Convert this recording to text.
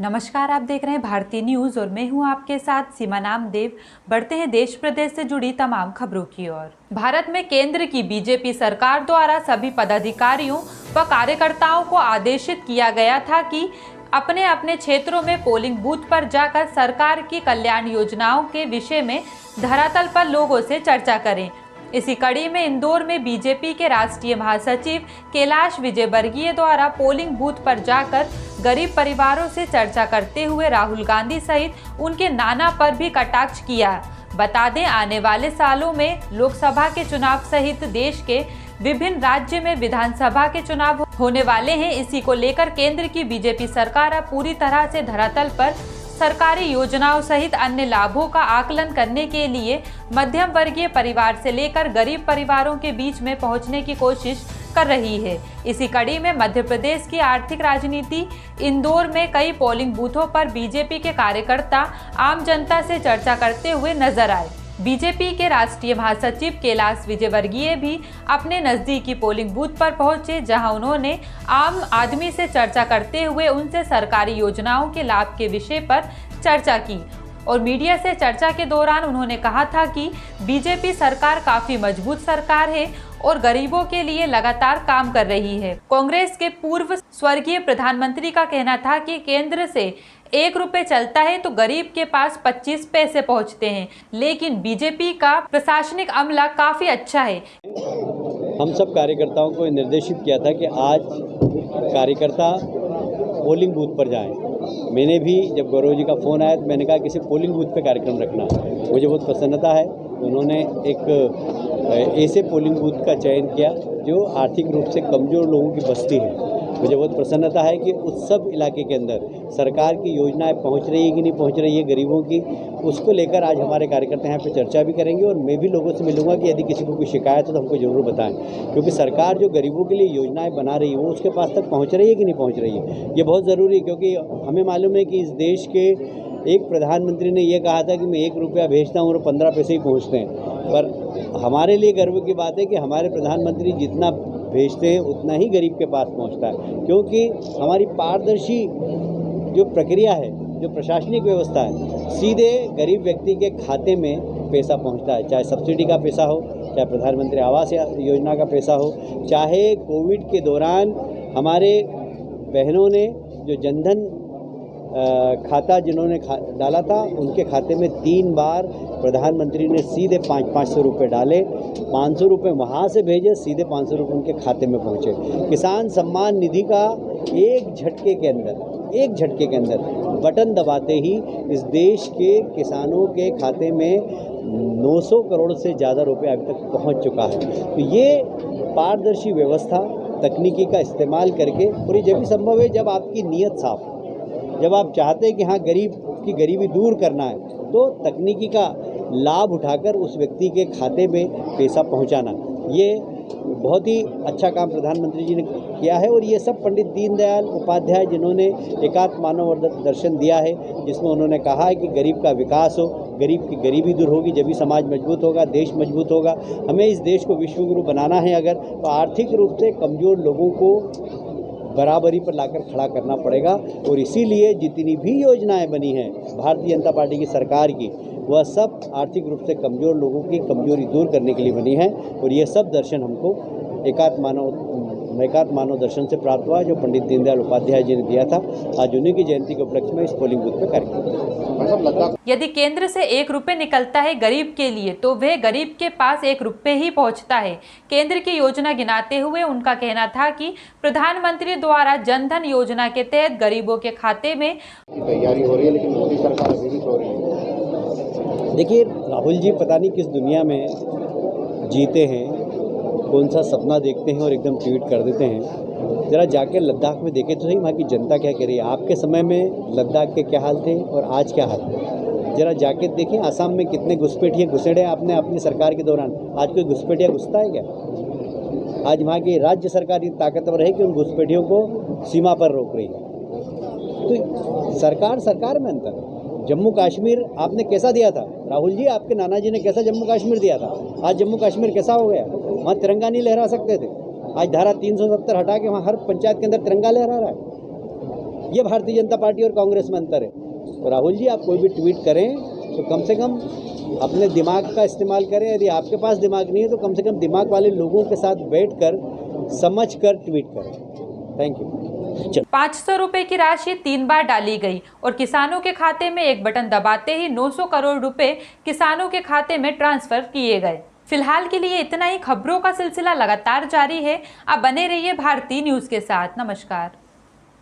नमस्कार, आप देख रहे हैं भारतीय न्यूज और मैं हूं आपके साथ सीमा नामदेव। बढ़ते हैं देश प्रदेश से जुड़ी तमाम खबरों की ओर। भारत में केंद्र की बीजेपी सरकार द्वारा सभी पदाधिकारियों व कार्यकर्ताओं को आदेशित किया गया था कि अपने अपने क्षेत्रों में पोलिंग बूथ पर जाकर सरकार की कल्याण योजनाओं के विषय में धरातल पर लोगों से चर्चा करें। इसी कड़ी में इंदौर में बीजेपी के राष्ट्रीय महासचिव कैलाश विजयवर्गीय द्वारा पोलिंग बूथ पर जाकर गरीब परिवारों से चर्चा करते हुए राहुल गांधी सहित उनके नाना पर भी कटाक्ष किया। बता दें, आने वाले सालों में लोकसभा के चुनाव सहित देश के विभिन्न राज्य में विधानसभा के चुनाव होने वाले हैं। इसी को लेकर केंद्र की बीजेपी सरकार अब पूरी तरह से धरातल पर सरकारी योजनाओं सहित अन्य लाभों का आकलन करने के लिए मध्यम वर्गीय परिवार से लेकर गरीब परिवारों के बीच में पहुंचने की कोशिश कर रही है। इसी कड़ी में मध्य प्रदेश की आर्थिक राजनीति इंदौर में कई पोलिंग बूथों पर बीजेपी के कार्यकर्ता आम जनता से चर्चा करते हुए नजर आए। बीजेपी के राष्ट्रीय महासचिव कैलाश विजयवर्गीय भी अपने नजदीकी पोलिंग बूथ पर पहुंचे, जहां उन्होंने आम आदमी से चर्चा करते हुए उनसे सरकारी योजनाओं के लाभ के विषय पर चर्चा की और मीडिया से चर्चा के दौरान उन्होंने कहा था कि बीजेपी सरकार काफी मजबूत सरकार है और गरीबों के लिए लगातार काम कर रही है। कांग्रेस के पूर्व स्वर्गीय प्रधानमंत्री का कहना था कि केंद्र से 1 रुपए चलता है तो गरीब के पास 25 पैसे पहुंचते हैं, लेकिन बीजेपी का प्रशासनिक अमला काफी अच्छा है। हम सब कार्यकर्ताओं को निर्देशित किया था कि आज कार्यकर्ता पोलिंग बूथ पर जाएं। मैंने भी जब गौरव जी का फ़ोन आया तो मैंने कहा किसी पोलिंग बूथ पे कार्यक्रम रखना। मुझे बहुत प्रसन्नता है। उन्होंने एक ऐसे पोलिंग बूथ का चयन किया जो आर्थिक रूप से कमज़ोर लोगों की बस्ती है। मुझे बहुत प्रसन्नता है कि उस सब इलाके के अंदर सरकार की योजनाएं पहुंच रही है कि नहीं पहुंच रही है गरीबों की, उसको लेकर आज हमारे कार्यकर्ता यहाँ पे चर्चा भी करेंगे और मैं भी लोगों से मिलूंगा कि यदि किसी को कोई शिकायत हो तो हमको ज़रूर बताएं, क्योंकि सरकार जो गरीबों के लिए योजनाएं बना रही है वो उसके पास तक पहुँच रही है कि नहीं पहुँच रही है। ये बहुत ज़रूरी है, क्योंकि हमें मालूम है कि इस देश के एक प्रधानमंत्री ने यह कहा था कि मैं 1 रुपया भेजता हूँ और 15 पैसे ही पहुँचते हैं। पर हमारे लिए गर्व की बात है कि हमारे प्रधानमंत्री जितना भेजते हैं उतना ही गरीब के पास पहुंचता है, क्योंकि हमारी पारदर्शी जो प्रक्रिया है, जो प्रशासनिक व्यवस्था है, सीधे गरीब व्यक्ति के खाते में पैसा पहुंचता है। चाहे सब्सिडी का पैसा हो, चाहे प्रधानमंत्री आवास योजना का पैसा हो, चाहे कोविड के दौरान हमारे बहनों ने जो जनधन खाता जिन्होंने डाला था उनके खाते में 3 बार प्रधानमंत्री ने सीधे 500 रुपये डाले, 500 रुपये वहाँ से भेजे, सीधे 500 रुपये उनके खाते में पहुँचे। किसान सम्मान निधि का एक झटके के अंदर बटन दबाते ही इस देश के किसानों के खाते में 900 करोड़ से ज़्यादा रुपये अभी तक पहुँच चुका है। तो ये पारदर्शी व्यवस्था तकनीकी का इस्तेमाल करके, और ये जब भी संभव है जब आपकी नीयत साफ, जब आप चाहते हैं कि हाँ गरीब की गरीबी दूर करना है, तो तकनीकी का लाभ उठाकर उस व्यक्ति के खाते में पैसा पहुंचाना, ये बहुत ही अच्छा काम प्रधानमंत्री जी ने किया है। और ये सब पंडित दीनदयाल उपाध्याय जिन्होंने एकात्म मानव दर्शन दिया है, जिसमें उन्होंने कहा है कि गरीब का विकास हो, गरीब की गरीबी दूर होगी, जब भी समाज मजबूत होगा, देश मजबूत होगा। हमें इस देश को विश्व गुरु बनाना है अगर, तो आर्थिक रूप से कमज़ोर लोगों को बराबरी पर लाकर खड़ा करना पड़ेगा। और इसीलिए जितनी भी योजनाएं बनी हैं भारतीय जनता पार्टी की सरकार की, वह सब आर्थिक रूप से कमज़ोर लोगों की कमजोरी दूर करने के लिए बनी है। और ये सब दर्शन हमको एकात्म मानव दर्शन से प्राप्त हुआ, जो पंडित दीनदयाल उपाध्याय जी ने दिया था। आज उन्हीं की जयंती के उपलक्ष्य में इस पोलिंग बूथ पर कार्यक्रम। यदि केंद्र से 1 रुपए निकलता है गरीब के लिए तो वह गरीब के पास 1 रुपए ही पहुंचता है। केंद्र की योजना गिनाते हुए उनका कहना था कि प्रधानमंत्री द्वारा जनधन योजना के तहत गरीबों के खाते में तैयारी हो रही है, लेकिन मोदी सरकार अभी भी सो रही है। देखिए, राहुल जी पता नहीं किस दुनिया में जीते हैं, कौन सा सपना देखते हैं और एकदम ट्वीट कर देते हैं। ज़रा जाके लद्दाख में देखें तो सही वहाँ की जनता क्या कह रही है। आपके समय में लद्दाख के क्या हाल थे और आज क्या हाल है, ज़रा जाके देखें। आसाम में कितने घुसपैठिए घुसेड़े आपने अपनी सरकार के दौरान, आज कोई घुसपैठिया घुसता है क्या? आज वहाँ की राज्य सरकार इतनी ताकतवर है कि उन घुसपैठियों को सीमा पर रोक रही है। तो सरकार में अंतर है। जम्मू कश्मीर आपने कैसा दिया था राहुल जी, आपके नाना जी ने कैसा जम्मू कश्मीर दिया था, आज जम्मू कश्मीर कैसा हो गया? वहाँ तिरंगा नहीं लहरा सकते थे, आज धारा 370 हटा के वहाँ हर पंचायत के अंदर तिरंगा लहरा रहा है। ये भारतीय जनता पार्टी और कांग्रेस में अंतर है। तो राहुल जी, आप कोई भी ट्वीट करें तो कम से कम अपने दिमाग का इस्तेमाल करें। यदि आपके पास दिमाग नहीं है तो कम से कम दिमाग वाले लोगों के साथ बैठकर समझकर ट्वीट करें। Thank you. 500 रुपए की राशि 3 बार डाली गई और किसानों के खाते में एक बटन दबाते ही 900 करोड़ रुपए किसानों के खाते में ट्रांसफर किए गए। फिलहाल के लिए इतना ही। खबरों का सिलसिला लगातार जारी है। आप बने रहिए भारती न्यूज के साथ। नमस्कार।